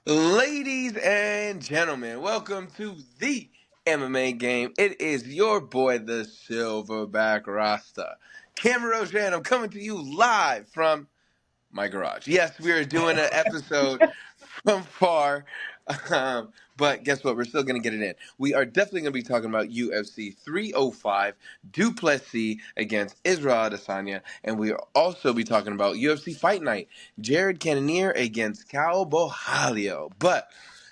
Ladies and gentlemen, welcome to the MMA game. It is your boy, the Silverback Rasta, Cameron Roget, and I'm coming to you live from my garage. Yes, we are doing an episode from far, but guess what? We're still going to get it in. We are definitely going to be talking about UFC 305, Duplessis against Israel Adesanya, and we will also be talking about UFC Fight Night, Jared Cannonier against Cal Borralho. But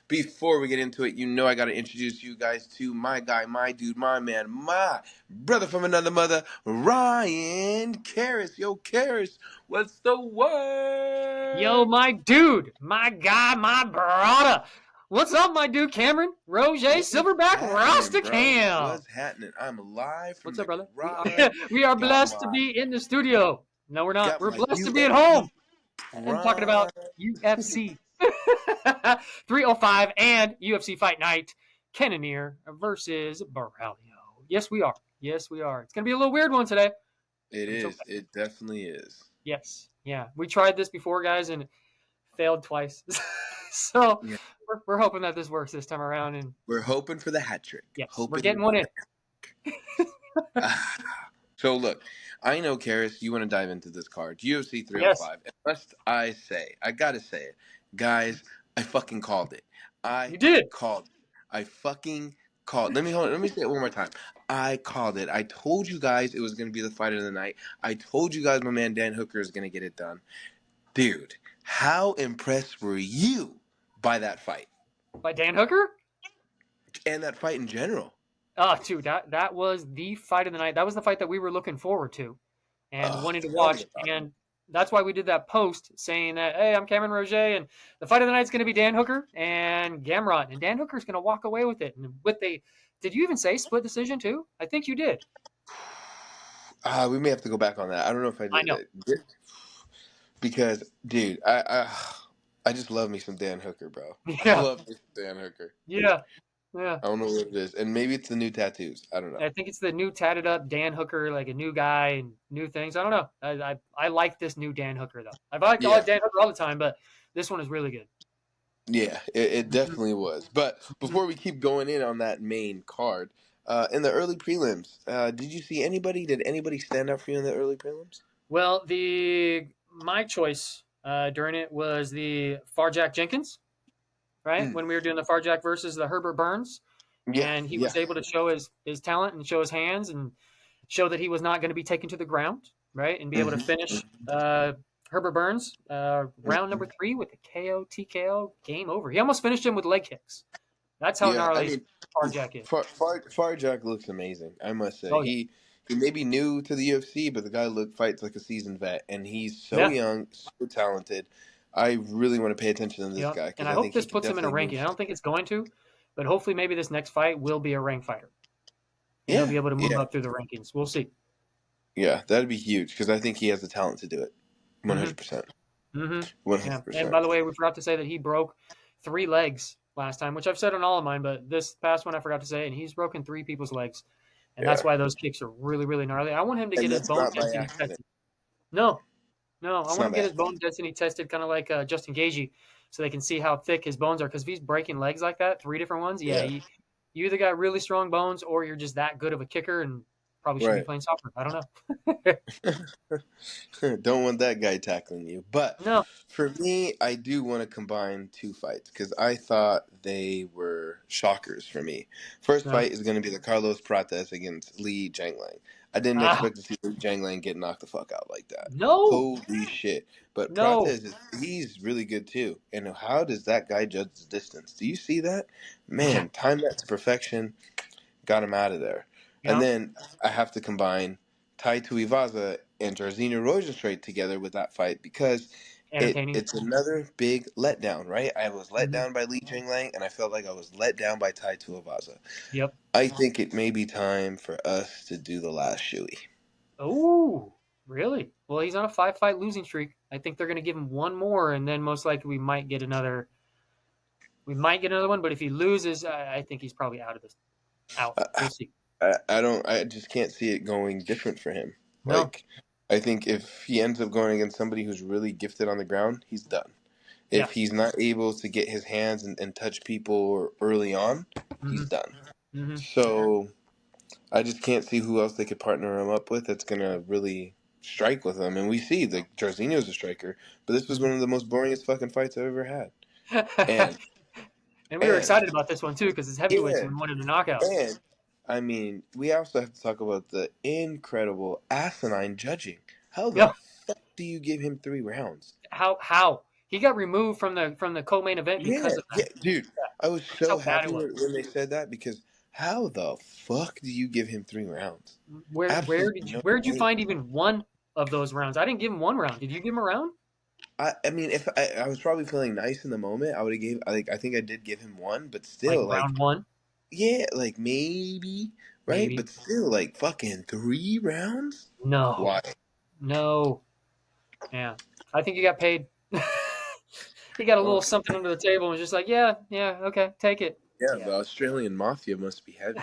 before we get into it, I got to introduce you guys to my guy, my dude, my man, my brother from another mother, Ryan Cariss. Yo, Cariss, what's the Yo, word? my dude, my guy, my brother. What's up, my dude, Cameron? Roget, What's Silverback, happening, Rasta bro? Cam. What's happening? I'm live from What's up, the brother? We are, garage. we are Got blessed to my be in the studio. No, we're not. got We're my blessed to be at home UFC and talking about prime. UFC 305 and UFC Fight Night. Cannonier versus Borralho. Yes, we are. Yes, we are. It's going to be a little weird one today, It but it's is. okay. It definitely is. Yes. Yeah. We tried this before, guys, and failed twice. So Yeah. we're hoping that this works this time around. And We're hoping for the hat trick. yes, we're Hoping getting for one in. So look, I know, Karis, you want to dive into this card, UFC Yes, 305. And must I say, I gotta say it, guys, I fucking called it. I you did. called it. I fucking called. Let me hold. Let me say it one more time. I called it. I told you guys it was gonna be the fight of the night. I told you guys my man Dan Hooker is gonna get it done, dude. How impressed were you by that fight By Dan Hooker? and that fight in general? Oh, dude, that was the fight of the night. That was the fight that we were looking forward to and Oh, wanted to tell me watch. about it. And that's why we did that post saying that, hey, I'm Cameron Roget, and the fight of the night is going to be Dan Hooker and Gamrot. And Dan Hooker's going to walk away with it. And with a, did you even say split decision too? I think you did. We may have to go back on that. I don't know if I I did know. it. Because, dude, I just love me some Dan Hooker, bro. I Yeah. love me some Dan Hooker. Yeah. Yeah. I don't know what it is, and maybe it's the new tattoos. I don't know. I think it's the new tatted up Dan Hooker, like a new guy and new things. I don't know. I like this new Dan Hooker though. I've liked all Yeah, Dan Hooker all the time, but this one is really good. yeah, it Mhm. definitely was. But Mhm. before we keep going in on that main card, in the early prelims, did you see anybody? Did anybody stand out for you in the early prelims? Well, the my choice during it was the Farjack Jenkins, right? Mm. When we were doing the Farjack versus the Herbert Burns, Yeah, and he yeah. was able to show his talent and show his hands and show that he was not going to be taken to the ground, right? And be able to Hmm. finish Herbert Burns round number 3 with the KO TKO, game over. He almost finished him with leg kicks. That's how Yeah, I gnarly mean, Farjack is. Farjack looks amazing. I must say, Oh yeah, he may be new to the UFC, but the guy fights like a seasoned vet, and he's so yeah, young, so talented. I really want to pay attention to this yeah. guy And because I I hope think he this could puts him in a definitely ranking. move. I don't think it's going to, but hopefully maybe this next fight will be a ranked fighter, and he'll Yeah, be able to move yeah, up through the rankings. We'll see. yeah. That'd be huge because I think he has the talent to do it. One Hmm. hundred percent. Hmm. One Yeah. hundred And percent. by the way, we forgot to say that he broke 3 legs last time, which I've said on all of mine, but this past one I forgot to say, and he's broken 3 people's legs, and that's Yeah, why those kicks are really, really gnarly. I want him to and get his that's bone not by density accident. tested. No, no, I It's want not him to by get his bone accident. density tested, kind of like Justin Gaethje, so they can see how thick his bones are. Because if he's breaking legs like that, 3 different ones, yeah, Yeah, you either got really strong bones or you're just that good of a kicker and probably shouldn't be right. playing soccer. I don't know. Don't want that guy tackling you. But No, for me, I do want to combine two fights because I thought they were shockers for me. First no. fight is going to be the Carlos Prates against Li Jianglang. I didn't Ah, expect to see Li Jianglang get knocked the fuck out like that. no, Holy shit. But no. Prates, he's really good too. And how does that guy judge the distance? Do you see that? Yeah, Man, timed that to perfection, got him out of there. And yeah. then I have to combine Tai Tuivasa and Jairzinho Rosenstraight together with that fight because Entertaining. it's another big letdown, right? I was let Hmm. down by Li Jingliang, and I felt like I was let down by Tai Tuivasa. Yep. I think it may be time for us to do the last shoey. Oh, really? Well, he's on a 5-fight losing streak. I think they're going to give him one more, and then most likely we might get another. We might get another one, but if he loses, I think he's probably out of this. Out. I, We'll see. I just can't see it going different for him. No. Like, I think if he ends up going against somebody who's really gifted on the ground, he's done. If he's not able to get his hands and touch people early on, Mm-hmm. he's done. Mm-hmm. So I just can't see who else they could partner him up with that's gonna really strike with him. And we see like Jairzinho's a striker, but this was one of the most boringest fucking fights I've ever had. And And we were and excited about this one too because it's heavyweights yeah, and we wanted a knockout. and I mean, we also have to talk about the incredible asinine judging. How the Yeah. fuck do you give him 3 rounds? How he got removed from the co-main event Yeah, because of yeah, that. dude. I was That's so how bad it happy was. when they said that because how the fuck do you give him 3 rounds? Absolutely no Where did you way. find even one of those rounds? I didn't give him one round. Did you give him a round? I mean, if I was probably feeling nice in the moment, I would have gave. I think I did give him one, but Like still, like, round one, yeah, like maybe, right? maybe. But still, like, fucking 3 rounds. No, Why? no. Yeah, I think he got paid. He got a Oh, little something under the table and was just like, yeah, yeah, okay, take it. yeah, Yeah. the Australian mafia must be heavy.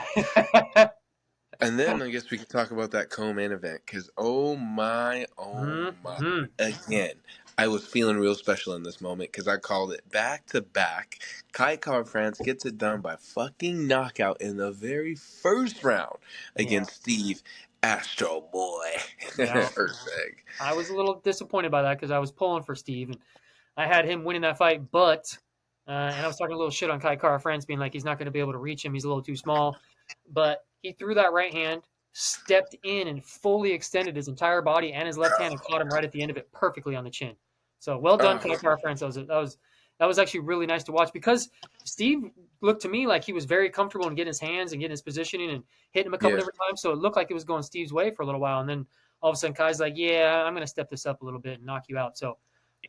And then I guess we could talk about that co-main event because oh my, Mm-hmm. again, I was feeling real special in this moment because I called it back to back. Kai Car France gets it done by fucking knockout in the very first round Yeah, against Steve Astro Boy yeah. Erceg. I was a little disappointed by that because I was pulling for Steve and I had him winning that fight, but and I was talking a little shit on Kai Kara France, being like he's not going to be able to reach him. He's a little too small, but he threw that right hand, stepped in, and fully extended his entire body and his left hand and caught him right at the end of it perfectly on the chin. So well done, Kai Kara France. That was actually really nice to watch because Steve looked to me like he was very comfortable in getting his hands and getting his positioning and hitting him a couple Yeah. different times. So it looked like it was going Steve's way for a little while, and then all of a sudden Kai's like, "Yeah, I'm going to step this up a little bit and knock you out." So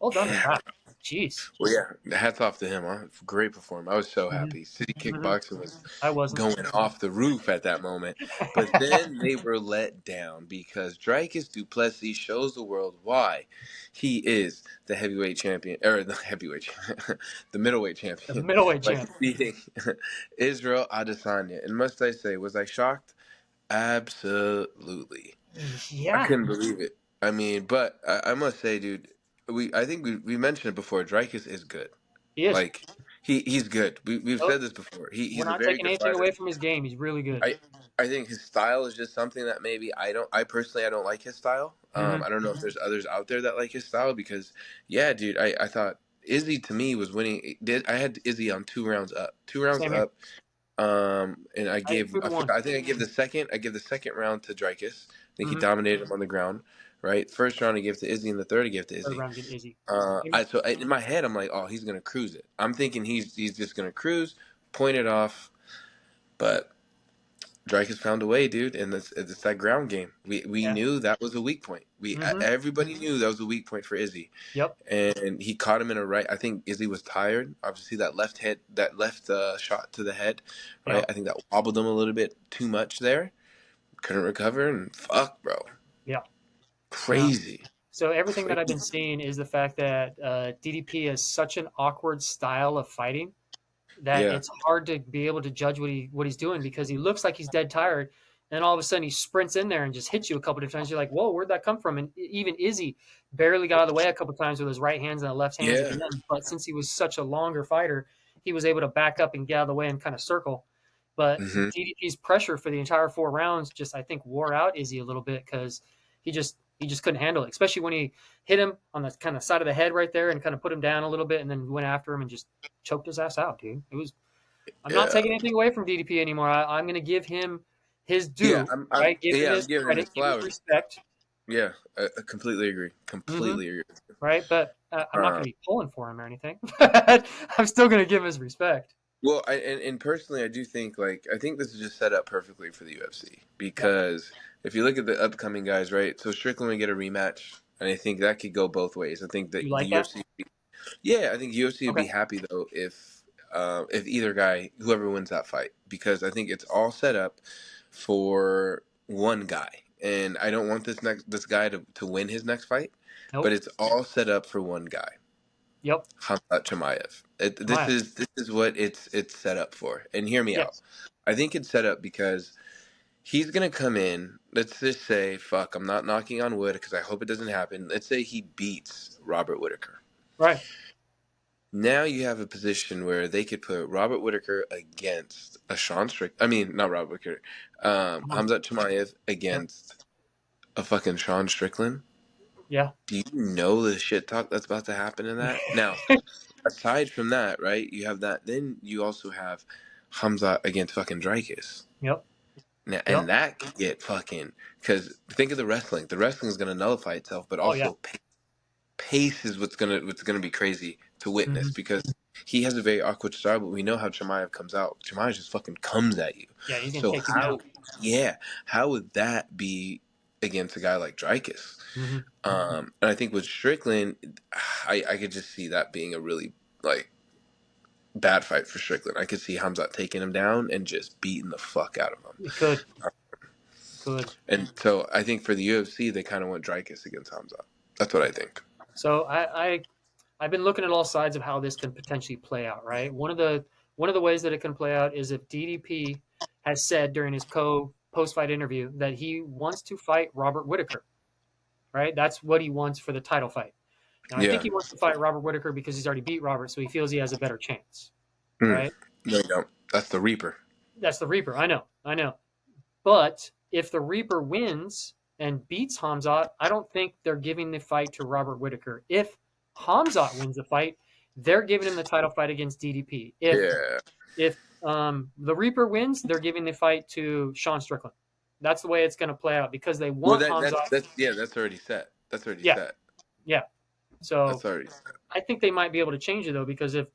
well done to Yeah. Kai. Jeez. Well, yeah, hats off to him. Huh? Great performance. I was so Hmm. happy. City Hmm. Kickboxing was I wasn't. going off the roof at that moment. But then they were let down because Dricus du Plessis shows the world why he is the heavyweight champion, or the heavyweight, the middleweight The champion, middleweight by champ. defeating Israel Adesanya. And must I say, was I shocked? Absolutely. I Yeah, couldn't believe it. I mean, but I must say, dude, I think we mentioned it before. Dricus is good. he is. Like he's good. We've Oh, said this before. we're He's a not very taking good anything fighter. away from his game. He's really good. I think his style is just something that maybe I don't. I personally I don't like his style. Hmm. I don't know if there's others out there that like his style because yeah, dude, I thought Izzy to me was winning. I had Izzy on 2 rounds up, 2 rounds Same here. up. And I had 2-1. I think I give the second round to Dricus. I think he Hmm. dominated him on the ground. Right, first round I give to Izzy, and the third I give to Third Izzy. round get Izzy. In my head I'm like, oh, he's gonna cruise it. I'm thinking he's just gonna cruise, point it off, but Drake has found a way, dude, and it's that ground game. We Yeah. knew that was a weak point. Hmm. Everybody knew that was a weak point for Izzy, Yep. and he caught him in a right. I think Izzy was tired. Obviously, that left shot to the head, right? Yep. I think that wobbled him a little bit too much there. Couldn't recover, and fuck, bro, Yeah. Yeah. crazy, So everything that I've been crazy. seeing is the fact that DDP has such an awkward style of fighting that Yeah. it's hard to be able to judge what he's doing because he looks like he's dead tired, and all of a sudden he sprints in there and just hits you a couple different times. You're like, whoa, where'd that come from? And even Izzy barely got out of the way a couple times with his right hands and the left hands at Yeah. the end. But since he was such a longer fighter, he was able to back up and get out of the way and kind of circle. But Hmm. DDP's pressure for the entire 4 rounds just I think wore out Izzy a little bit because he just couldn't handle it, especially when he hit him on the kind of side of the head right there and kind of put him down a little bit and then went after him and just choked his ass out, dude. It was I'm not Yeah. taking anything away from DDP anymore. I'm going to give him his Yeah. due, right? Give him I'm his giving him his credit, give him his flowers. respect, Yeah. I completely agree. hmm Completely agree. right? But I'm not going Um, to be pulling for him or anything. I'm still going to give him his respect. Well, and personally, I do think I think this is just set up perfectly for the UFC Yep. because if you look at the upcoming guys, right? So Strickland would get a rematch, and I think that could go both ways. I think that You the like that? UFC, yeah, I think UFC would Okay. be happy though if either guy, whoever wins that fight, because I think it's all set up for one guy, and I don't want this guy to win his next fight, but Nope. it's all set up for one guy. Yep. Hamzat Chimaev. This Chimaev. is what it's set up for. And hear me out. Yes. I think it's set up because he's gonna come in. Let's just say, fuck. I'm not knocking on wood because I hope it doesn't happen. Let's say he beats Robert Whitaker. Right. Now you have a position where they could put Robert Whitaker against a Sean Strick. I mean, not Robert Whitaker. Hamzat Chimaev Yep. against a fucking Sean Strickland. Yeah. Do you know the shit talk that's about to happen in that? Now, aside from that, right? You have that. Then you also have Hamzat against fucking Dreykus. Yep. Now, Yep. and that could get fucking, because think of the wrestling. The wrestling is going to nullify itself, but Oh yeah. also pace is what's gonna be crazy to witness Hmm. because he has a very awkward style, but we know how Chimaev comes out. Chimaev just fucking comes at you. Yeah, he's gonna So take you down. how would that be against a guy like Dreykus? Hmm. And I think with Strickland, I could just see that being a really like bad fight for Strickland. I could see Hamzat taking him down and just beating the fuck out of him. It could. Could. And so I think for the UFC, they kind of want Dreykus against Hamzat. That's what I think. So I've been looking at all sides of how this can potentially play out. Right. One of the ways that it can play out is if DDP has said during his post fight interview that he wants to fight Robert Whitaker. Right. That's what he wants for the title fight. Now I think Yeah. he wants to fight Robert Whitaker because he's already beat Robert, so he feels he has a better chance. Mm. Right. No, you don't. That's the Reaper. That's the Reaper. I know. But if the Reaper wins and beats Hamzat, I don't think they're giving the fight to Robert Whitaker. If Hamzat wins the fight, they're giving him the title fight against DDP. Yeah. If the Reaper wins, they're giving the fight to Sean Strickland. That's the way it's going to play out because they Well, want Hamzat. that's already set. That's already Yeah, set. yeah. So That's already set. I think they might be able to change it though because if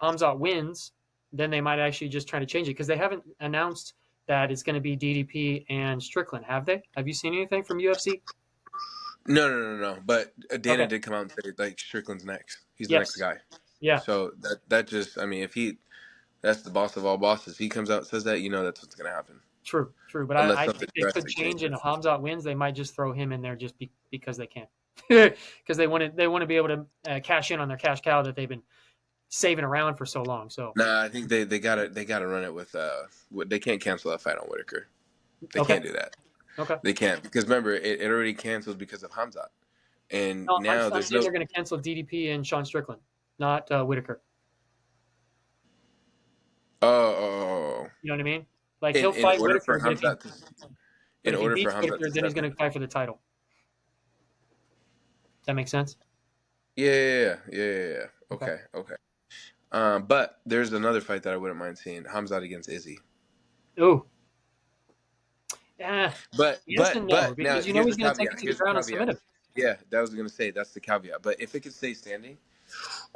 Hamzat wins, then they might actually just try to change it because they haven't announced that it's going to be DDP and Strickland, have they? Have you seen anything from UFC? No. But Dana Okay. did come out and say like Strickland's next. He's the next Yes. guy. Yeah. So that just, I mean, that's the boss of all bosses. He comes out and says that, that's what's gonna happen. True. But Unless I something think they could drastic change, and changes. if Hamzat wins, they might just throw him in there just because they can, because they want to be able to cash in on their cash cow that they've been saving around for so long. So Nah, I think they gotta run it with they can't cancel that fight on Whitaker. They okay, can't do that. okay. They can't because remember it already canceled because of Hamzat, and No, now I'm there's saying no. they're going to cancel DDP and Sean Strickland, not Whitaker. Oh. You know what I mean? Like In he'll fight order Whitaker, for Hamzat to, but in if he order for beats Hamzat Whitaker, to then he's step going in. to fight for the title. That makes sense. Yeah. Okay. Okay. But there's another fight that I wouldn't mind seeing: Hamzat against Izzy. Ooh. Yeah. Yes and no, But now because here's he's the going to take it caveat. to the Here's the ground and caveat. submit him Yeah, that was gonna say that's the caveat. But if it could stay standing,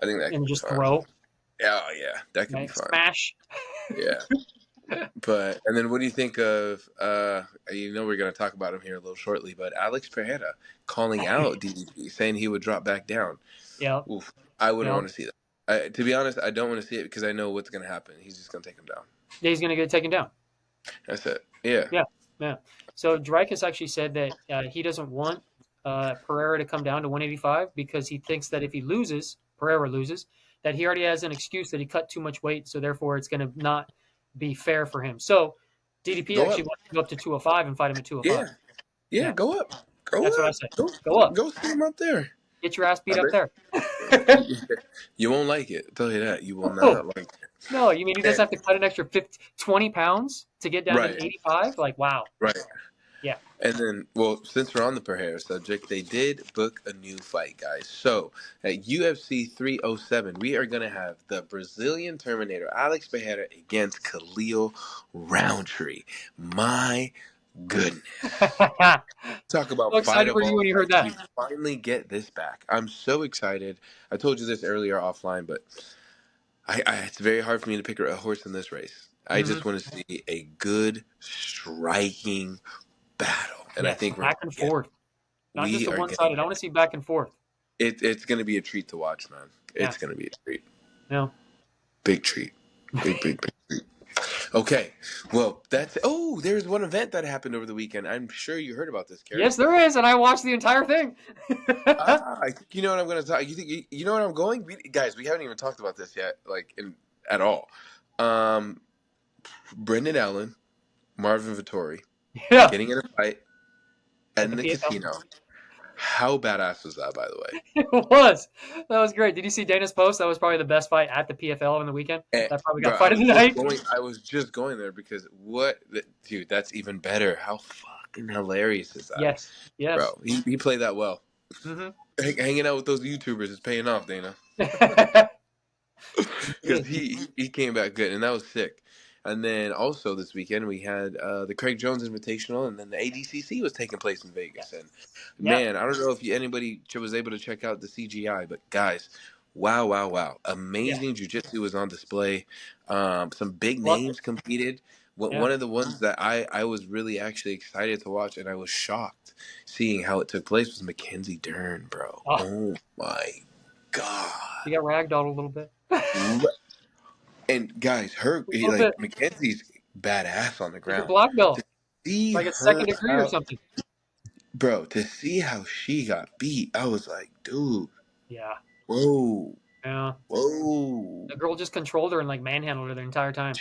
I think that could and be just fun. throw. Yeah, that could be Right? fun. Smash. Yeah. But and then what do you think of we're gonna talk about him here a little shortly, but Alex Pereira calling out DDP, saying he would drop back down. Yeah. Oof, I wouldn't Yeah. want to see that. To be honest, I don't want to see it because I know what's gonna happen. He's just gonna take him down. He's going to get taken down. That's it. Yeah. Yeah. So Dreykus actually said that he doesn't want Pereira to come down to 185 because he thinks that if Pereira loses, that he already has an excuse that he cut too much weight, so therefore it's going to not be fair for him. So DDP Go actually up. wants to go up to 205 and fight him at 205. Yeah. Yeah, Go up. that's what I say. Go, Go up. go see him up there. Get your ass beat I up there. bet you won't like it. I'll tell you that. You will Oh, not like it. no, you mean he doesn't And- have to cut an extra 20 pounds to get down to Right. 85? Like, wow. Right. Yeah. And then, well, since we're on the Pereira subject, they did book a new fight, guys. So at UFC 307, we are going to have the Brazilian Terminator, Alex Pereira, against Khalil Roundtree. My goodness. Talk about How fight excited of were you all when you heard fights. that? We finally get this back. I'm so excited. I told you this earlier offline, but it's very hard for me to pick a horse in this race. I just want to see a good striking battle, and I Yes, think back and forth. Not just a one-sided. I want to see back and forth. it's going to be a treat to watch, man. Yeah. It's going to be a treat. Yeah. Big treat. Big treat. Okay, well, there's one event that happened over the weekend. I'm sure you heard about this, Cariss. Yes, there is, and I watched the entire thing. I think you know what I'm going to talk. You think you know what I'm going, guys? We haven't even talked about this yet, at all. Brendan Allen, Marvin Vittori, Yeah. getting in a fight in the casino. How badass was that, by the way? It was. That was great. Did you see Dana's post? That was probably the best fight at the PFL on the weekend. That probably Bro, got fight of the night. I was just going there because dude, that's even better. How fucking hilarious is that? Yes. Yes. Bro, he played that well. Mm-hmm. Hanging out with those YouTubers is paying off, Dana. It Because did. he came back good, and that was sick. And then also this weekend we had the Craig Jones Invitational, and then the ADCC was taking place in Vegas. And Yes. Yeah. man, I don't know if anybody was able to check out the CGI, but guys, wow, wow, wow! Yeah. Amazing jiu-jitsu was on display. Some big Loved it. names competed. Yeah. One of the ones that I was really actually excited to watch, and I was shocked seeing how it took place, was Mackenzie Dern, bro. Oh, Oh my god! he got ragdolled a little bit. And guys, A little bit. Mackenzie's badass on the He's a ground. black To belt, see like a second her degree or how, something. bro, to see how she got beat, I was like, dude, Yeah. whoa, Yeah. whoa. The girl just controlled her and like manhandled her the entire time.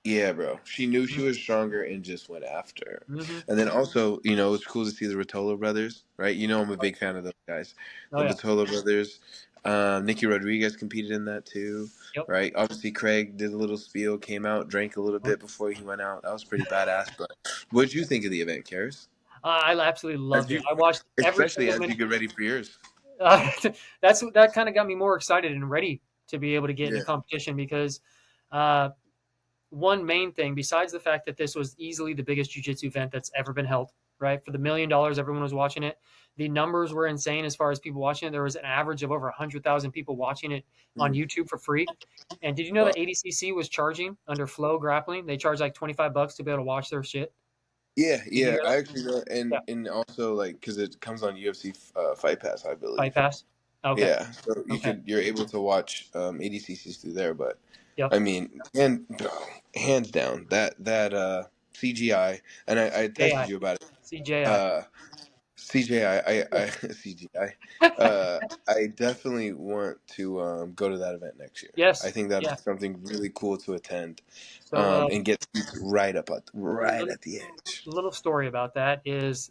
Yeah, bro. She knew she was stronger and just went after her. Mm-hmm. And then also, it's cool to see the Rotolo brothers, right? I'm a big fan of those guys. Oh The yeah. Rotolo brothers. Nicky Rodriguez competed in that too, Yep. right? Obviously, Craig did a little spiel, came out, drank a little bit before he went out. That was pretty badass. But what did you think of the event, Karis? I absolutely As loved it. you, I watched every especially single as you minute. get ready for yours. That kind of got me more excited and ready to be able to get into Yeah. competition because uh, one main thing, besides the fact that this was easily the biggest jiu-jitsu event that's ever been held, right? For the $1 million, everyone was watching it. The numbers were insane as far as people watching it. There was an average of over 100,000 people watching it on Mm. YouTube for free. And did you know Wow. that ADCC was charging under Flow Grappling? They charge like $25 to be able to watch their shit. Yeah, Did you yeah. hear I that? actually know, Yeah. and also because it comes on UFC Fight Pass, I Fight believe. Pass. Okay. Yeah, so Okay. you're able to watch ADCCs through there, but Yep. I mean, hands down that CGI, and I texted JI. you about it. CJI. Uh, CGI, Yeah. CGI. I definitely want to go to that event next year. I Yes. think that'd Yeah. be something really cool to attend, So and get seats right little, at the edge. little story about that is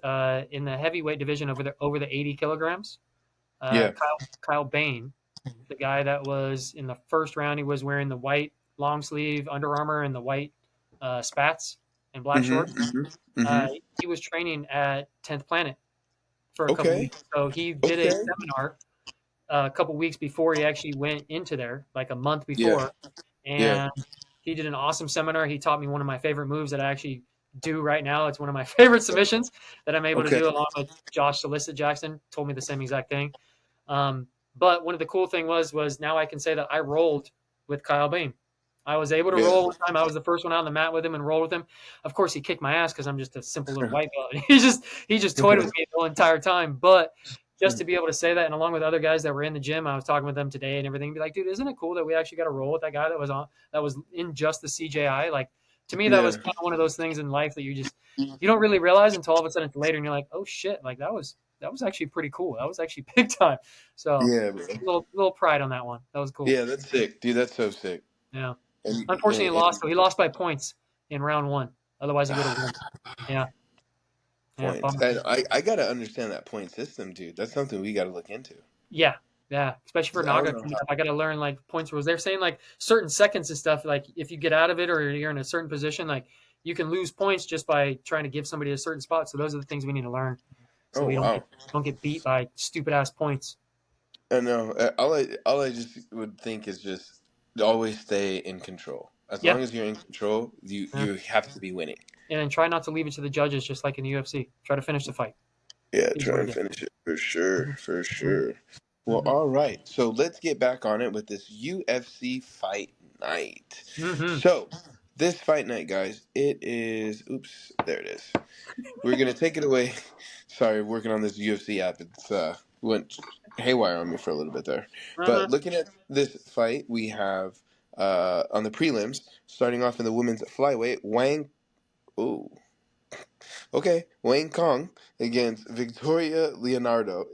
in the heavyweight division over the 80 kilograms. Yeah. Kyle Bain, the guy that was in the first round, he was wearing the white long sleeve Under Armour and the white spats and black Mm-hmm. shorts. Mm-hmm. Mm-hmm. He was training at 10th Planet for a couple Okay. weeks. So he did a Okay. seminar a couple weeks before he actually went into there, like a month Yeah. before, Yeah. and he did an awesome seminar. He taught me one of my favorite moves that I actually do right now. It's one of my favorite submissions that I'm able to Okay. do along with Josh Solicit Jackson. Told me the same exact thing. But one of the cool thing was now I can say that I rolled with Kyle Bain. I was able to Yeah. roll one time. I was the first one out on the mat with him and rolled with him. Of course, he kicked my ass because I'm just a simple little white belt. He just toyed with me the whole entire time. But just to be able to say that, and along with other guys that were in the gym, I was talking with them today and everything. Be like, dude, isn't it cool that we actually got to roll with that guy that was in just the CJI? Like to me, that was Yeah. kind of one of those things in life that you don't really realize until all of a sudden it's later, and you're like, oh shit, like that was actually pretty cool. That was actually big time. So Yeah, bro. little pride on that one. That was cool. Yeah, that's sick, dude. That's so sick. Yeah. And, Unfortunately, he and, lost. Though. He lost by points in round one. Otherwise, he would have won. Yeah. Yeah. points. Bummer. And I gotta understand that point system, dude. That's something we gotta look into. Yeah. Yeah. Especially for 'Cause I don't Naga know coming how. up, I got to learn like points rules. They're saying like certain seconds and stuff. Like if you get out of it or you're in a certain position, like you can lose points just by trying to give somebody a certain spot. So those are the things we need to learn, so Oh we wow. don't get beat by stupid ass points. I know. All I just would think is just always stay in control. As Yeah. long as you're in control, Yeah. you have to be winning. And then try not to leave it to the judges, just like in the UFC. Try to finish the fight. Yeah, Is try what and it is. finish it for sure, for Mhm. sure. Well, Mhm. all right. So let's get back on it with this UFC fight night. Mhm. So this fight night, guys, it is. Oops, there it is. We're gonna take it away. Sorry, working on this UFC app. It's went haywire on me for a little bit there. Mhm. But looking at this fight, we have on the prelims, starting off in the women's flyweight, Wang. Ooh, okay, Wang Kong against Victoria Leonardo.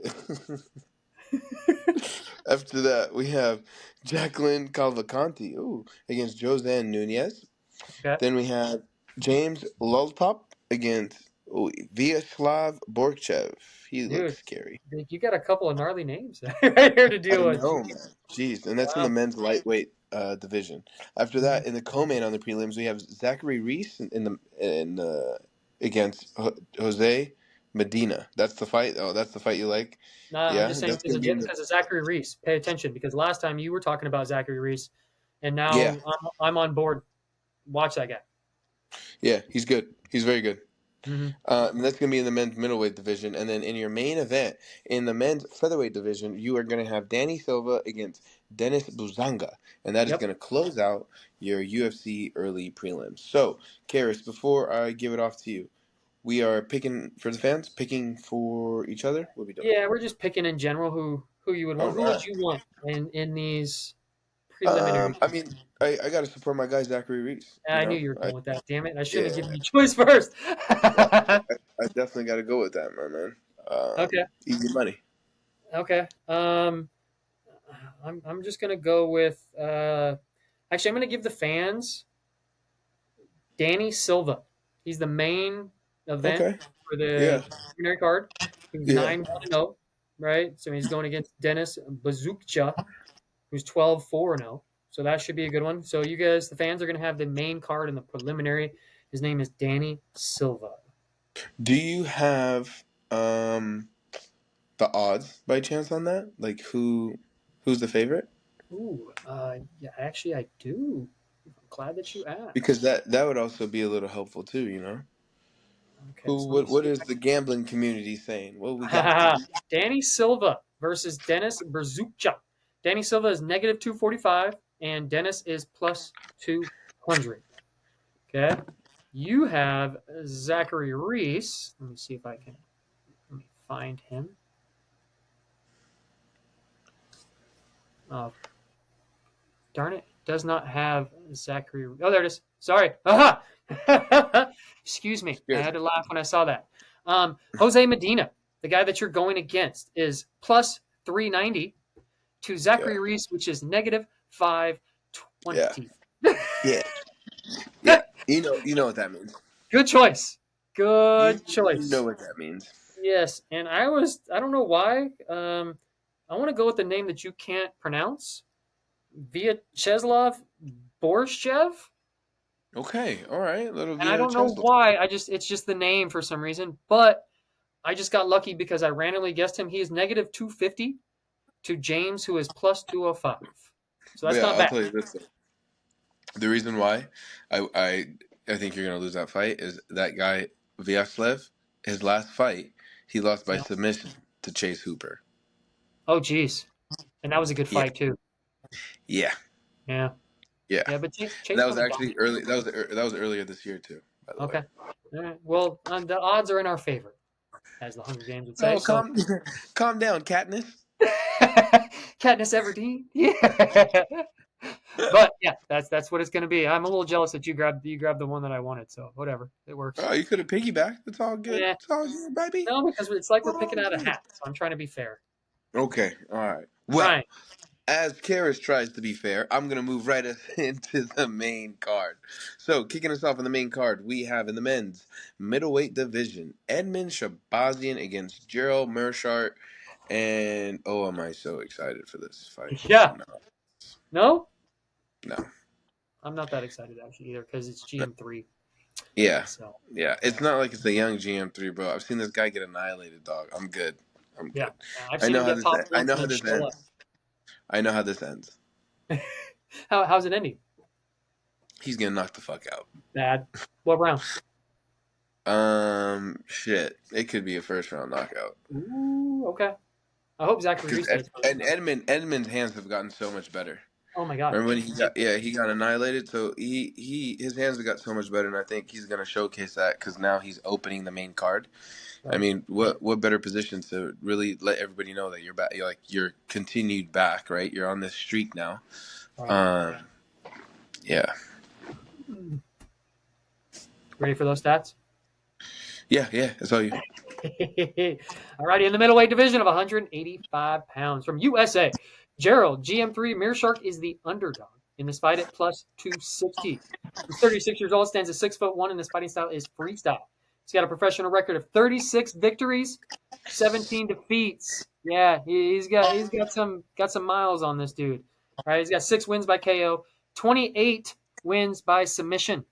After that, we have Jacqueline Calvacanti, against Josanne Nunez. Okay. Then we have James Lulpop against Oh, Vyacheslav Borchev. He looks Dude, scary. you got a couple of gnarly names right here to I deal with. know, man. Jeez, and that's in the Wow. men's lightweight division. After Mhm. that, in the co-main on the prelims, we have Zachary Reese in against Jose Medina. That's the fight. Oh, that's the fight you like. Nah, I'm Yeah, just saying that's gonna be in the. because of Zachary Reese. Pay attention because last time you were talking about Zachary Reese, and Yeah, now I'm on board. Watch that guy. yeah, he's good. He's very good. Hmm. And that's going to be in the men's middleweight division. And then in your main event, in the men's featherweight division, you are going to have Danny Silva against Dennis Buzanga. And that is Yep. going to close out your UFC early prelims. So, Karis, before I give it off to you, we are picking for the fans, picking for each other. What are we doing? Yeah, we're just picking in general who you would All want. Who would right. you want in these preliminary? I mean, I got to support my guy, Zachary Reese. You I knew know, you were going with that. Damn it! I shouldn't have yeah, given you choice first. I definitely got to go with that, my man. Okay. Easy money. Okay. I'm just gonna go with. Actually, I'm gonna give the fans Danny Silva. He's the main event Okay. for Yeah. the preliminary card. He's Yeah. 9-1-0, right? So he's going against Dennis Bazukcha, who's 12-4-0. So that should be a good one. So you guys, the fans, are going to have the main card in the preliminary. His name is Danny Silva. Do you have the odds by chance on that? Like who's the favorite? Ooh, yeah, actually, I do. I'm glad that you Because asked. that would also be a little helpful too, you know? Okay, so let me What see is if the gambling community saying? What we got? I can. Danny Silva versus Dennis Berzukcha. Danny Silva is negative 245, and Dennis is plus 200. Okay. You have Zachary Reese. Let me see if I can let me find him. Oh, darn it. Does not have Zachary. Oh, there it is. Sorry. Aha! Excuse me. I Good. had to laugh when I saw that. Jose Medina, the guy that you're going against, is plus 390 to Yeah. Zachary Reese, which is negative Yeah. 520. Yeah. Yeah. You know what that means. Good choice. You Good know choice. what that means. Yes, and I don't know why. I want to go with the name that you can't pronounce. Vyacheslav Borshev, Okay. All right. Little and I via don't know Chesla. why. It's just the name for some reason, but I just got lucky because I randomly guessed him. He is negative 250 to James, who is plus 205. So But that's yeah, not I'll bad. tell you this though. The reason why I I I think you're gonna lose that fight is that guy Vyaslev, his last fight, he lost by Yeah. submission to Chase Hooper. Oh, geez, and that was a good Yeah. fight too. Yeah. Yeah, Yeah. yeah, but And Chase that was wasn't actually dominant. early. That was earlier this year too, by the way. Okay. All right. Well, the odds are in our favor, as the Hunger Games would say. Oh, So, calm down, Katniss. Katniss Everdeen. Yeah. But yeah, that's what it's going to be. I'm a little jealous that you grabbed the one that I wanted. So whatever, it works. Oh, you could have piggybacked. It's all good. Yeah. It's all good, baby. No, because it's like we're All picking out a good. hat. So I'm trying to be fair. Okay. All right. Well, Trying. as Karis tries to be fair, I'm gonna move right us into the main card. So, kicking us off in the main card, we have in the men's middleweight division Edmen Shahbazyan against Gerald Meerschaert. And oh, am I so excited for this fight? Yeah. No, No, no. I'm not that excited actually either because it's GM3. Yeah, So yeah. yeah, It's not like it's the young GM3, bro. I've seen this guy get annihilated, dog. I'm good. I'm yeah. good. I've I seen know him how get this. topped I once know and how then this show up. ends. I know how this ends. How's it ending? He's gonna knock the fuck out. Bad. What round? Shit. It could be a first round knockout. Ooh, okay. I hope Zachary Because Reese does first round. Edmund's hands have gotten so much better. Oh my god. Remember when he got annihilated? So his hands have got so much better, and I think he's gonna showcase that because now he's opening the main card. I Right. mean, what better position to really let everybody know that you're back? You're like you're continued back, right? You're on this streak now. Right. Um, yeah, Ready for those stats? yeah. That's all you. Alrighty, in the middleweight division of 185 pounds from USA, Gerald GM3 Meerschaert is the underdog in this fight at plus 260. He's 36 years old, stands at 6'1", and his fighting style is freestyle. He's got a professional record of 36 victories, 17 defeats. Yeah, he's got some miles on this dude. All right, he's got 6 wins by KO, 28 wins by submission.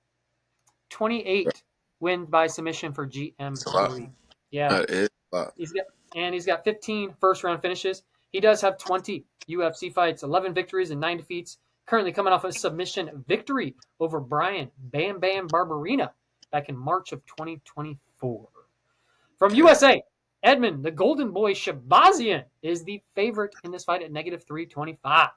28 wins by submission for It's a lot. GM3. Yeah. That is a lot. He's got 15 first round finishes. He does have 20 UFC fights, 11 victories and 9 defeats. Currently coming off a submission victory over Brian Bam Bam Barberina back in March of 2024. From USA, Edmen, the Golden Boy Shahbazyan is the favorite in this fight at -325.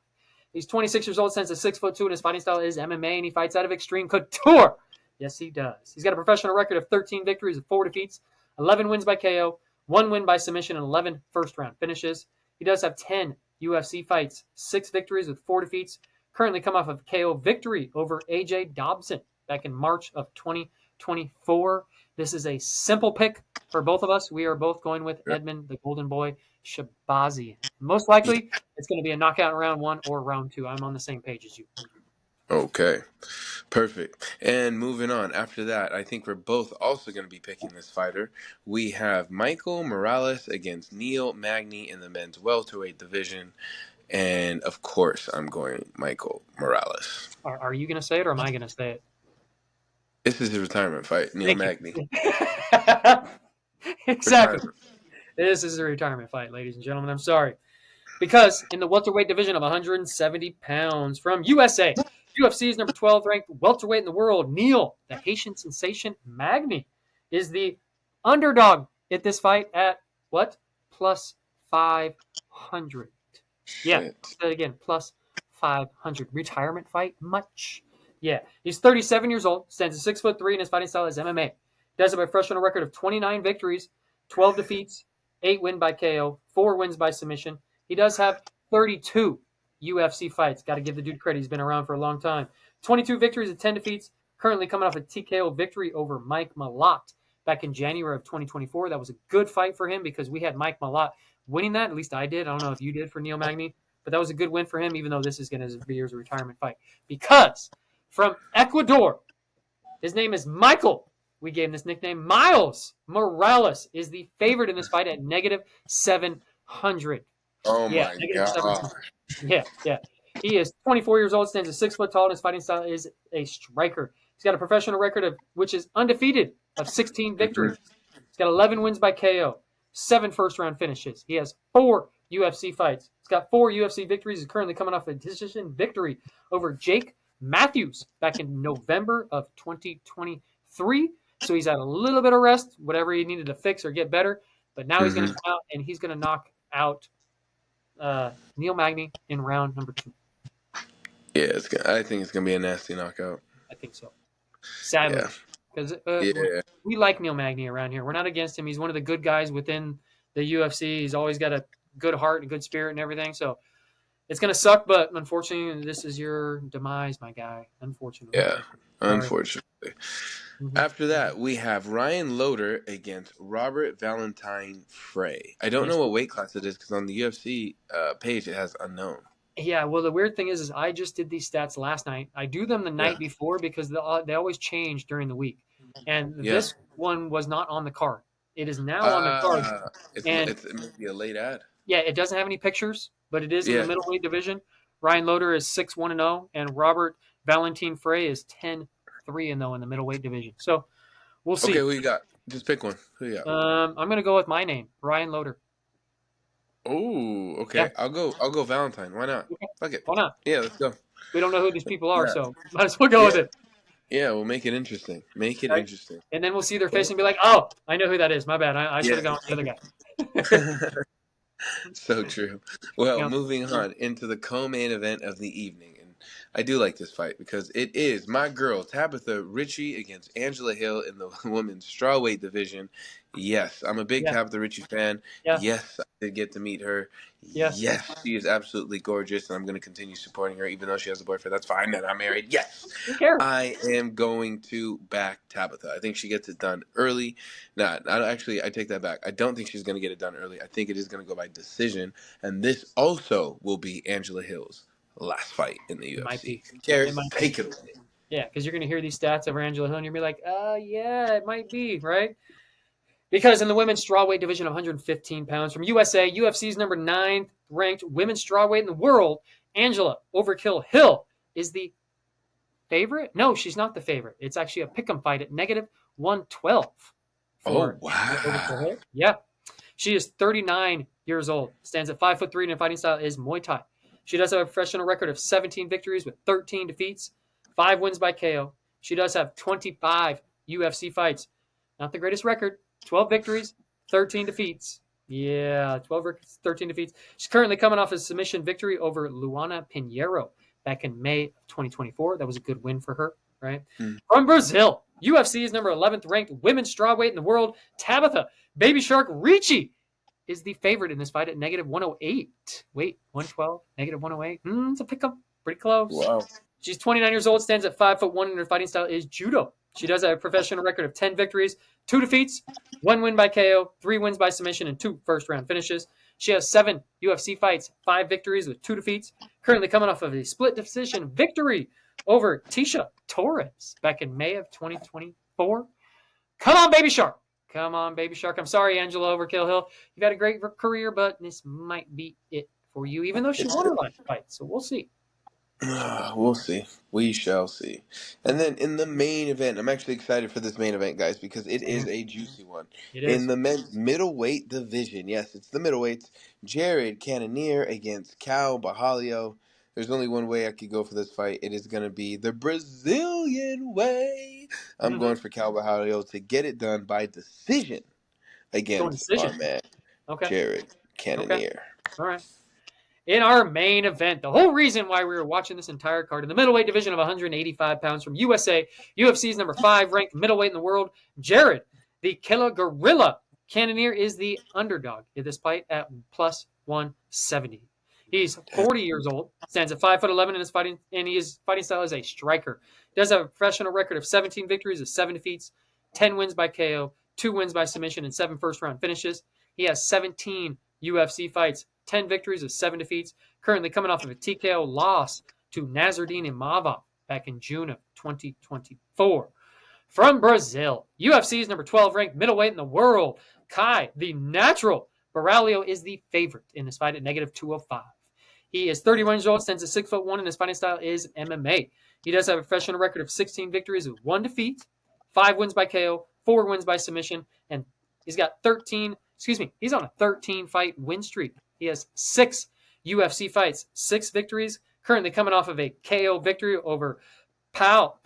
He's 26 years old, stands at 6'2", and his fighting style is MMA, and he fights out of Extreme Couture. Yes, he does. He's got a professional record of 13 victories and 4 defeats, 11 wins by KO, 1 win by submission, and 11 first-round finishes. He does have 10 UFC fights, 6 victories with 4 defeats. Currently come off of a KO victory over AJ Dobson back in March of 2024. This is a simple pick for both of us. We are both going with Edmen, the Golden Boy Shahbazyan. Most likely, it's going to be a knockout in round 1 or round 2. I'm on the same page as you. Okay, perfect. And moving on, after that, I think we're both also going to be picking this fighter. We have Michael Morales against Neil Magny in the men's welterweight division. And, of course, I'm going Michael Morales. Are you going to say it or am I going to say it? This is his retirement fight, Neil Magny. Exactly. Retirement. This is a retirement fight, ladies and gentlemen. I'm sorry. Because in the welterweight division of 170 pounds from USA, UFC's number 12 ranked welterweight in the world, Neil, the Haitian sensation Magny, is the underdog at this fight at what? Plus 500. Yeah, say that again. Plus 500. Retirement fight? Much. Yeah. He's 37 years old, stands at 6'3", and his fighting style is MMA. Does have a professional record of 29 victories, 12 defeats, 8 wins by KO, 4 wins by submission. He does have 32 UFC fights. Got to give the dude credit. He's been around for a long time. 22 victories and 10 defeats. Currently coming off a TKO victory over Mike Malott back in January of 2024. That was a good fight for him because we had Mike Malott winning that. At least I did. I don't know if you did for Neil Magny, but that was a good win for him, even though this is going to be his retirement fight. Because from Ecuador, his name is Michael. We gave him this nickname. Miles Morales is the favorite in this fight at -700. Oh, yeah, my God. Yeah. He is 24 years old, stands at 6 foot tall, and his fighting style is a striker. He's got a professional record of which is undefeated of 16 victories. He's got 11 wins by KO, 7 first-round finishes. He has 4 UFC fights. He's got 4 UFC victories. He's currently coming off a decision victory over Jake Matthews back in November of 2023. So he's had a little bit of rest, whatever he needed to fix or get better. But now he's going to come out, and he's going to knock out Neil Magny in round number 2. Yeah, I think it's going to be a nasty knockout. I think so. Sadly. Because we like Neil Magny around here. We're not against him. He's one of the good guys within the UFC. He's always got a good heart and good spirit and everything. So it's going to suck, but unfortunately, this is your demise, my guy. Unfortunately. Yeah, unfortunately. After that, we have Ryan Loder against Robert Valentine Frey. I don't know what weight class it is because on the UFC page it has unknown. Yeah, well, the weird thing is I just did these stats last night. I do them the night before because they always change during the week. And this one was not on the card. It is now on the card. It's maybe a late ad. Yeah, it doesn't have any pictures, but it is in the middleweight division. Ryan Loder is 6-1-0, and Robert Valentine Frey is 10-3-0 in the middleweight division. So we'll see. Okay, who you got? Just pick one. Who you got? I'm going to go with my name, Ryan Loder. Oh, okay. Yeah. I'll go Valentine. Why not? Okay. Fuck it. Why not? Yeah, let's go. We don't know who these people are, so might as well go with it. Yeah, we'll make it interesting. Interesting. And then we'll see their face and be like, oh, I know who that is. My bad. I should have gone with the other guy. So true. Well, moving on into the co-main event of the evening. And I do like this fight because it is my girl, Tabatha Ricci, against Angela Hill in the women's strawweight division. Yes, I'm a big Tabatha Ricci fan. Yeah. Yes, I did get to meet her. Yes, she is absolutely gorgeous, and I'm going to continue supporting her, even though she has a boyfriend. That's fine, and I'm married. Yes, I am going to back Tabatha. I think she gets it done early. Actually, I take that back. I don't think she's going to get it done early. I think it is going to go by decision, and this also will be Angela Hill's last fight in the UFC. Cariss, take it away. Yeah, because you're going to hear these stats over Angela Hill, and you'll be like, yeah, it might be, right? Because in the women's strawweight division of 115 pounds from USA, UFC's number 9 ranked women's strawweight in the world, Angela Overkill Hill is the favorite. No, she's not the favorite. It's actually a pick'em fight at negative 112 Oh for Angela Overkill wow. Hill. Yeah, she is 39 years old, stands at 5'3", and her fighting style is Muay Thai. She does have a professional record of 17 victories with 13 defeats, 5 wins by KO. She does have 25 UFC fights. Not the greatest record. 12 victories, 13 defeats. Yeah, 12 13 defeats. She's currently coming off a submission victory over Luana Pinheiro back in May of 2024. That was a good win for her, right? Mm. From Brazil, UFC's number 11th ranked women's strawweight in the world, Tabatha Baby Shark Ricci is the favorite in this fight at negative 108. Wait, 112, negative 108. It's a pickup. Pretty close. Wow. She's 29 years old, stands at 5'1", and her fighting style is judo. She does have a professional record of 10 victories, 2 defeats, 1 win by KO, 3 wins by submission, and 2 first-round finishes. She has 7 UFC fights, 5 victories with 2 defeats. Currently coming off of a split decision victory over Tisha Torres back in May of 2024. Come on, Baby Shark. Come on, Baby Shark. I'm sorry, Angela Overkill Hill. You've had a great career, but this might be it for you, even though she won her last fight. So we'll see. We'll see. We shall see. And then in the main event, I'm actually excited for this main event, guys, because it is a juicy one. It In is. the men's middleweight division, yes, it's the middleweights. Gerald Cannonier against Cal Borralho. There's only one way I could go for this fight. It is going to be the Brazilian way. I'm Mm-hmm. going for Cal Borralho to get it done by decision Going against our decision. man, Okay. Gerald Okay. Cannonier. All right. In our main event, the whole reason why we were watching this entire card in the middleweight division of 185 pounds from USA, UFC's number 5 ranked middleweight in the world, Gerald, the Killer Gorilla Cannonier, is the underdog in this fight at plus 170. He's 40 years old, stands at 5'11" in his fighting, and his fighting style is a striker. He does have a professional record of 17 victories, with 7 defeats, 10 wins by KO, 2 wins by submission, and 7 first-round finishes. He has 17 UFC fights, 10 victories with 7 defeats, currently coming off of a TKO loss to Nasruddin Imavov back in June of 2024. From Brazil, UFC's number 12 ranked middleweight in the world, Kai, the natural Borralho, is the favorite in this fight at negative 205. He is 31 years old, stands at 6'1", and his fighting style is MMA. He does have a professional record of 16 victories with 1 defeat, 5 wins by KO, 4 wins by submission, and he's got 13, he's on a 13-fight win streak. He has 6 UFC fights, 6 victories, currently coming off of a KO victory over Paul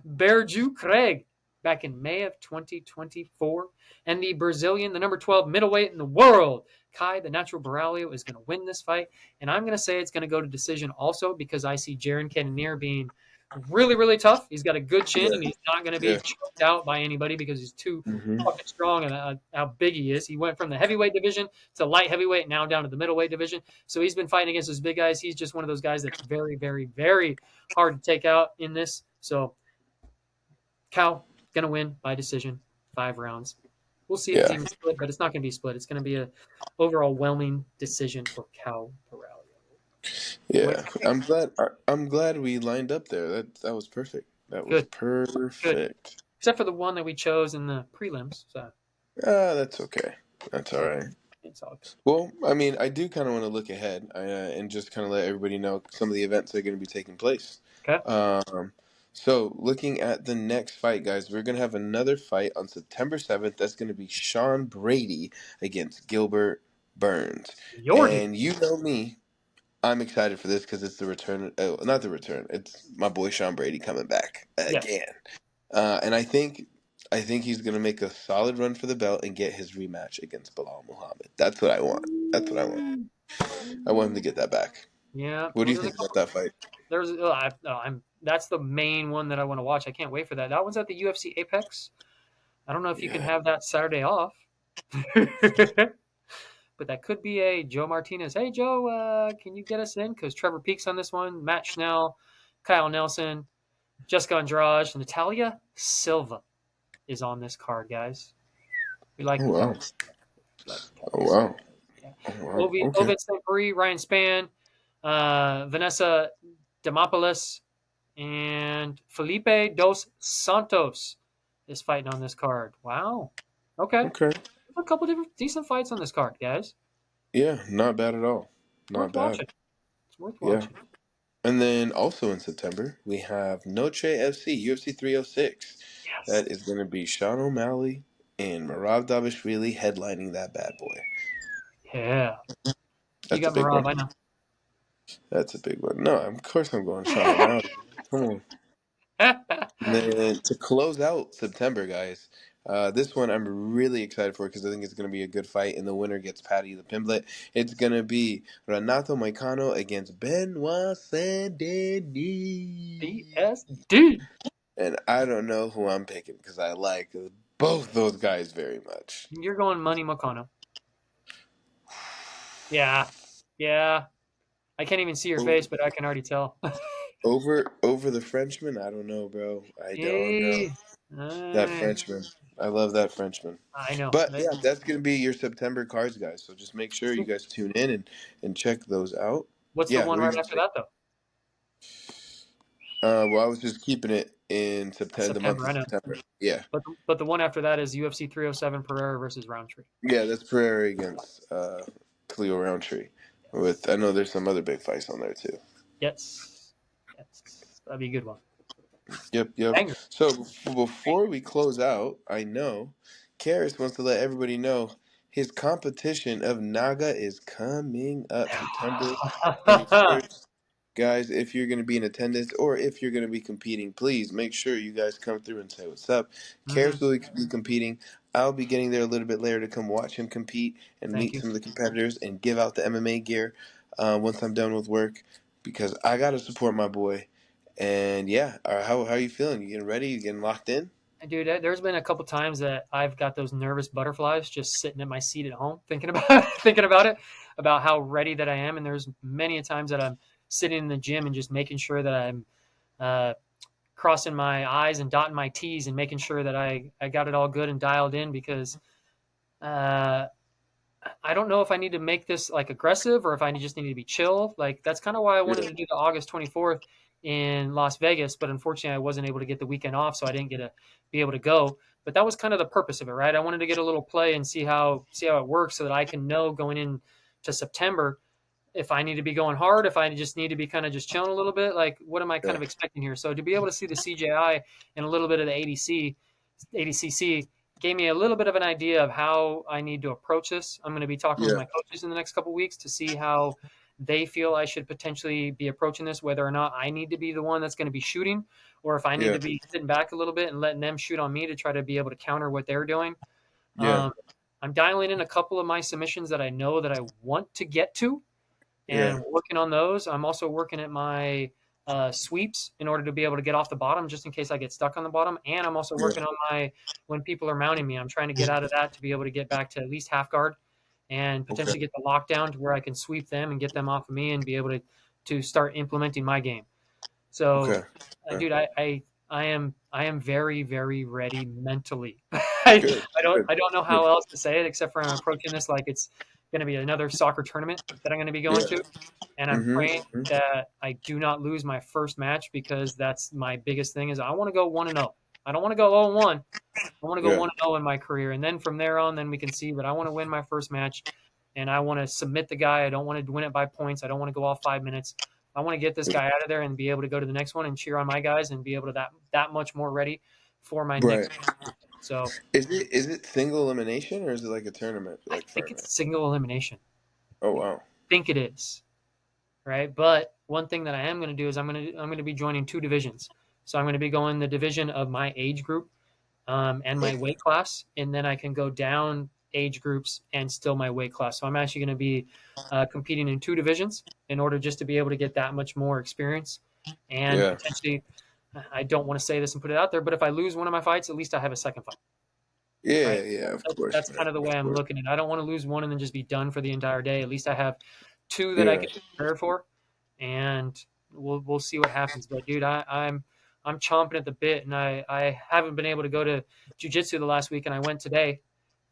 Berju Craig back in May of 2024. And the Brazilian, the number 12 middleweight in the world, Kai, the natural Borralho, is going to win this fight. And I'm going to say it's going to go to decision also because I see Jaron Cannonier being really, really tough. He's got a good chin, and he's not going to be choked out by anybody because he's too fucking strong and how big he is. He went from the heavyweight division to light heavyweight, now down to the middleweight division. So he's been fighting against those big guys. He's just one of those guys that's very, very, very hard to take out in this. So Cal going to win by decision, 5 rounds. We'll see if it's even split, but it's not going to be split. It's going to be an overwhelming decision for Cal Borralho. Yeah, I'm glad we lined up there. That was perfect. That was perfect. Good. Except for the one that we chose in the prelims. So. That's okay. That's all right. It's all good. Well, I mean, I do kind of want to look ahead and just kind of let everybody know some of the events that are going to be taking place. Okay. So looking at the next fight, guys, we're going to have another fight on September 7th. That's going to be Sean Brady against Gilbert Burns. And you know me. I'm excited for this because it's the return. Not the return. It's my boy Sean Brady coming back again. And I think he's going to make a solid run for the belt and get his rematch against Belal Muhammad. That's what I want. I want him to get that back. Yeah. What do you think about that fight? That's the main one that I want to watch. I can't wait for that. That one's at the UFC Apex. I don't know if you can have that Saturday off. But that could be a Joe Martinez. Hey, Joe, can you get us in? Because Trevor Peek's on this one. Matt Schnell, Kyle Nelson, Jessica Andrade, Natalia Silva is on this card, guys. We like Oh, wow. Oh, wow. Ovid St. Ryan Spann, Vanessa Demopoulos, and Felipe dos Santos is fighting on this card. Wow. Okay. Okay. A couple different decent fights on this card, guys. Yeah, not bad at all. It's worth Not bad. watching. It's worth Yeah. watching. And then also in September, we have Noche FC, UFC 306. Yes. That is going to be Sean O'Malley and Marav Davishvili headlining that bad boy. Yeah. You That's a got big Marab, one. I know. That's a big one. No, of course I'm going Sean O'Malley. Come on. And then to close out September, guys, this one I'm really excited for because I think it's going to be a good fight, and the winner gets Patty the Pimblet. It's going to be Renato Moicano against Benoit Saint-Denis. PSD. And I don't know who I'm picking because I like both those guys very much. You're going Money Mokono. Yeah. Yeah. I can't even see your O- face, but I can already tell. over the Frenchman, I don't know, bro. I don't know Hey. that Uh, Frenchman. I love that Frenchman. I know. But yeah, that's gonna be your September cards, guys. So just make sure you guys tune in and check those out. What's the Yeah, one what are you right gonna after say? that, though? Well, I was just keeping it in September, the month September, of I know. September. Yeah, But the one after that is UFC 307 Pereira versus Roundtree. yeah, that's Prairie against Cleo Roundtree. With I know there's some other big fights on there too. Yes. Yes. That'd be a good one. Yep, yep. Banger. So before we close out, I know Cariss wants to let everybody know his competition of Naga is coming up September 21st. Guys, if you're going to be in attendance or if you're going to be competing, please make sure you guys come through and say what's up. hmm Cariss will be competing. I'll be getting there a little bit later to come watch him compete and Thank meet you. some of the competitors and give out the MMA gear once I'm done with work because I got to support my boy. And yeah, how are you feeling? You getting ready? You getting locked in? Dude, there's been a couple times that I've got those nervous butterflies just sitting at my seat at home, thinking about thinking about it, about how ready that I am. And there's many a times that I'm sitting in the gym and just making sure that I'm uh, crossing my I's and dotting my T's and making sure that I got it all good and dialed in because uh, I don't know if I need to make this like aggressive or if I just need to be chill. Like that's kind of why I wanted Yeah, to do the August 24th in Las Vegas, but unfortunately I wasn't able to get the weekend off, so I didn't get to be able to go. But that was kind of the purpose of it, right? I wanted to get a little play and see how it works so that I can know going in to September if I need to be going hard, if I just need to be kind of just chilling a little bit, like what am I kind yeah, of expecting here? So to be able to see the CJI and a little bit of the ADCC gave me a little bit of an idea of how I need to approach this. I'm going to be talking with yeah, my coaches in the next couple of weeks to see how they feel I should potentially be approaching this, whether or not I need to be the one that's going to be shooting, or if I need yeah, to be sitting back a little bit and letting them shoot on me to try to be able to counter what they're doing. yeah, Um, I'm dialing in a couple of my submissions that I know that I want to get to yeah, and working on those. I'm also working at my sweeps in order to be able to get off the bottom just in case I get stuck on the bottom. And I'm also yeah. working on my when people are mounting me. I'm trying to get out of that to be able to get back to at least half guard and Okay, potentially get the lockdown to where I can sweep them and get them off of me and be able to start implementing my game. So, okay, okay. dude, I am very very ready mentally. Good, good. I don't know Good. how else to say it except for I'm approaching this like it's going to be another soccer tournament that I'm going to be going Yeah. to, and I'm praying Mm-hmm. that I do not lose my first match because that's my biggest thing is I want to go 1-0. I don't want to go 0-1. I want to go Yeah. 1-0 in my career, and then from there on, then we can see. But I want to win my first match, and I want to submit the guy. I don't want to win it by points. I don't want to go all 5 minutes. I want to get this guy out of there and be able to go to the next one and cheer on my guys and be able to that much more ready for my Right. next. So Is it single elimination or is it like a tournament I like think it's format? single elimination. Oh wow. Think it is. Right? But one thing that I am going to do is I'm going to be joining two divisions. So I'm going to be going the division of my age group and my weight class, and then I can go down age groups and still my weight class. So I'm actually going to be competing in two divisions in order just to be able to get that much more experience and Yeah. potentially. I don't want to say this and put it out there, but if I lose one of my fights, at least I have a second fight. Yeah. Right? Yeah. Of That's course, that's man. kind of the way Of I'm course. looking at it. I don't want to lose one and then just be done for the entire day. At least I have two that I Yeah. can prepare for, and we'll see what happens. But dude, I'm chomping at the bit, and I haven't been able to go to jujitsu the last week, and I went today,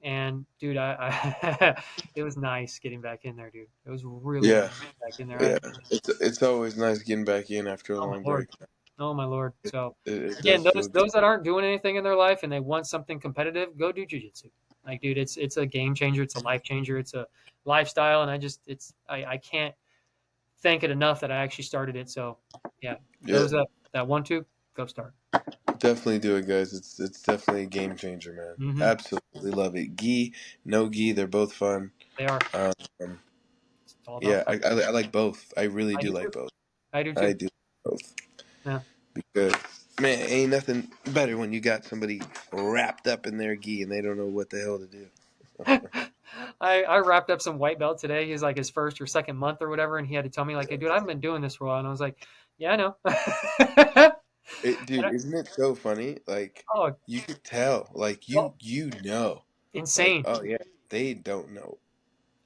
and dude, I it was nice getting back in there, dude. It was really Yeah. nice getting back in there. Yeah. It's always nice getting back in after a Oh my long lord, break. Oh my lord! So It again, does feel good. those that aren't doing anything in their life and they want something competitive, go do jujitsu. Like, dude, it's a game changer. It's a life changer. It's a lifestyle, and I can't thank it enough that I actually started it. So yeah, Yeah, those that want to go start. definitely do it, guys. It's definitely a game changer, man. Hmm. Absolutely love it. Gi, no gi, they're both fun. They are. Um, It's all about yeah, fun. I like both. I really I do do like too. both. I do I too. do like both Yeah. because man, ain't nothing better when you got somebody wrapped up in their gi and they don't know what the hell to do. I wrapped up some white belt today. He's like his first or second month or whatever, and he had to tell me like, "Hey, dude, I haven't been doing this for a while." And I was like, "Yeah, I know." Dude, isn't it so funny? Like Oh, you could tell, like oh, you know, like insane! oh yeah, they don't know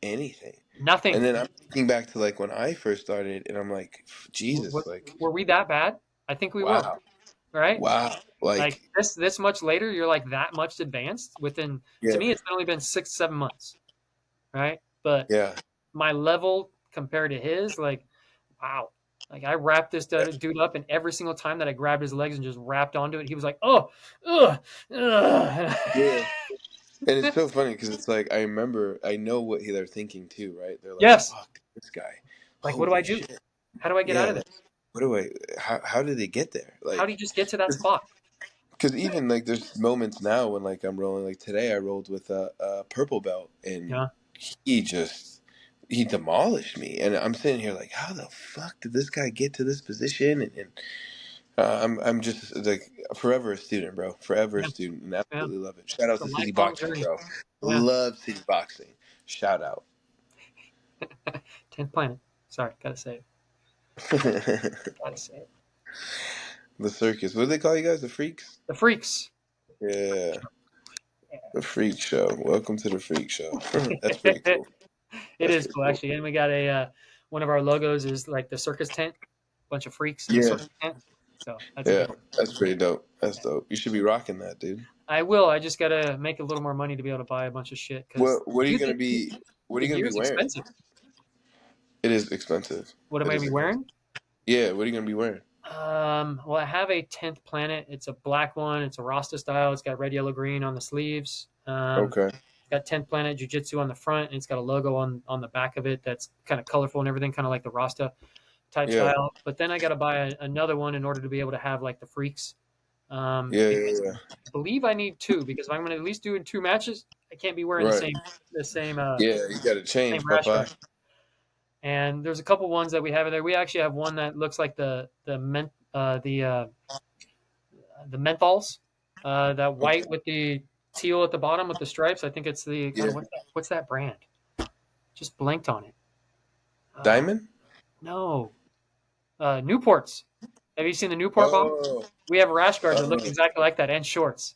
anything. And Nothing. then I'm thinking back to like when I first started, and I'm like, Jesus, like Were we that bad? I think we were. wow, Right? wow, Like like this much later, you're like that much advanced. Within to yeah, me, it's only been 6 7 months. Right? But yeah, my level compared to his, like, wow. Like I wrapped this dude up, and every single time that I grabbed his legs and just wrapped onto it, he was like, "Oh, ugh, ugh." yeah. And it's so funny because it's like I remember, I know what they're thinking too, right? They're like, Yes. fuck, this guy, Like, what do I holy do? shit, How do I get out yeah, of like this? what do I? How did they get there? How do Like, you just get to that spot? because even like there's moments now when like I'm rolling. Like today, I rolled with a purple belt, and Yeah. he just he demolished me. And I'm sitting here like, how the fuck did this guy get to this position? And I'm just like forever a student, bro. Forever a Yeah. student, and Yeah. absolutely love it. Shout out It's a to City lifelong Boxing, journey. bro. Yeah. Love City Boxing. Shout out. 10th planet. Sorry, gotta say it. The Gotta say it. circus. What do they call you guys? The freaks? The freaks. Yeah, the freak show. Welcome to the freak show. That's pretty cool. It That's is pretty cool cool. actually, and we got a one of our logos is like the circus tent, bunch of freaks in a Yeah, circus tent. So that's a yeah, good one. that's pretty dope. That's dope. You should be rocking that, dude. I will. I just gotta make a little more money to be able to buy a bunch of shit because What are you gonna be? What are the you gonna gear be is wearing? expensive. It is expensive. What am It I gonna is be expensive. wearing? Yeah, what are you gonna be wearing? Well, I have a 10th planet. It's a black one. It's a Rasta style. It's got red, yellow, green on the sleeves. Okay. Got 10th planet jiu-jitsu on the front, and it's got a logo on the back of it that's kind of colorful and everything, kind of like the Rasta type Yeah. style. But then I got to buy another one in order to be able to have like the freaks. Yeah. Yeah. Because Yeah. I believe I need two because if I'm going to at least do in 2 matches, I can't be wearing the Right. same the same Yeah. You got to same change, rash guard. Papa. And there's a couple ones that we have in there. We actually have one that looks like the menthols, that Okay. white with the teal at the bottom with the stripes. I think it's the God. Yeah. What's that brand? Just blanked on it. Uh, Diamond. no, Newports. Have you seen the Newport bomb? Oh. We have rash guards that look Oh. exactly like that and shorts.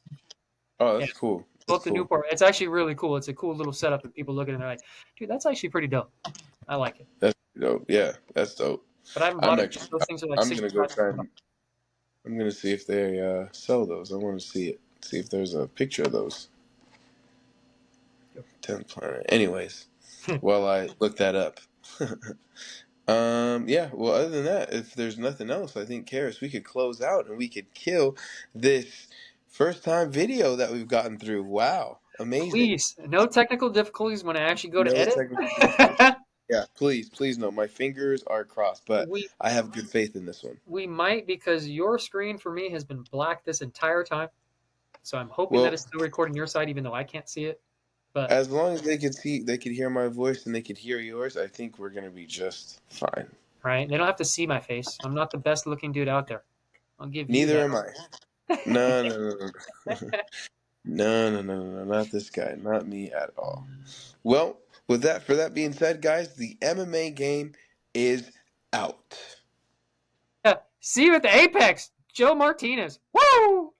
Oh, Yeah, that's cool. That's both the cool. Newport. It's actually really cool. It's a cool little setup, and people look at it and they're like, "Dude, that's actually pretty dope." I like it, That's dope. Yeah, that's dope. but I haven't I'm bought it. actually. Those things are like I'm gonna go 65. try and. I'm gonna see if they sell those. I want to see it. See if there's a picture of those. 10th planet. Anyways, while I look that up. Yeah, well, other than that, if there's nothing else, I think, Cariss, we could close out and we could kill this first time video that we've gotten through. Wow, amazing. Please, no technical difficulties when I actually go to No edit. technical difficulties. Yeah, please, please, no. My fingers are crossed, but we I have good faith in this one. we might because your screen for me has been black this entire time. So I'm hoping that Well, it's still recording your side, even though I can't see it. But as long as they could see, they could hear my voice and they could hear yours, I think we're gonna be just fine. right, they don't have to see my face. I'm not the best looking dude out there. I'll give you Neither that. am I. No, no, no, no, no. No, no, no, no, no, not this guy. Not me at all. Well, with that, for that being said, guys, the MMA game is out. See you at the Apex, Joe Martinez. Woo!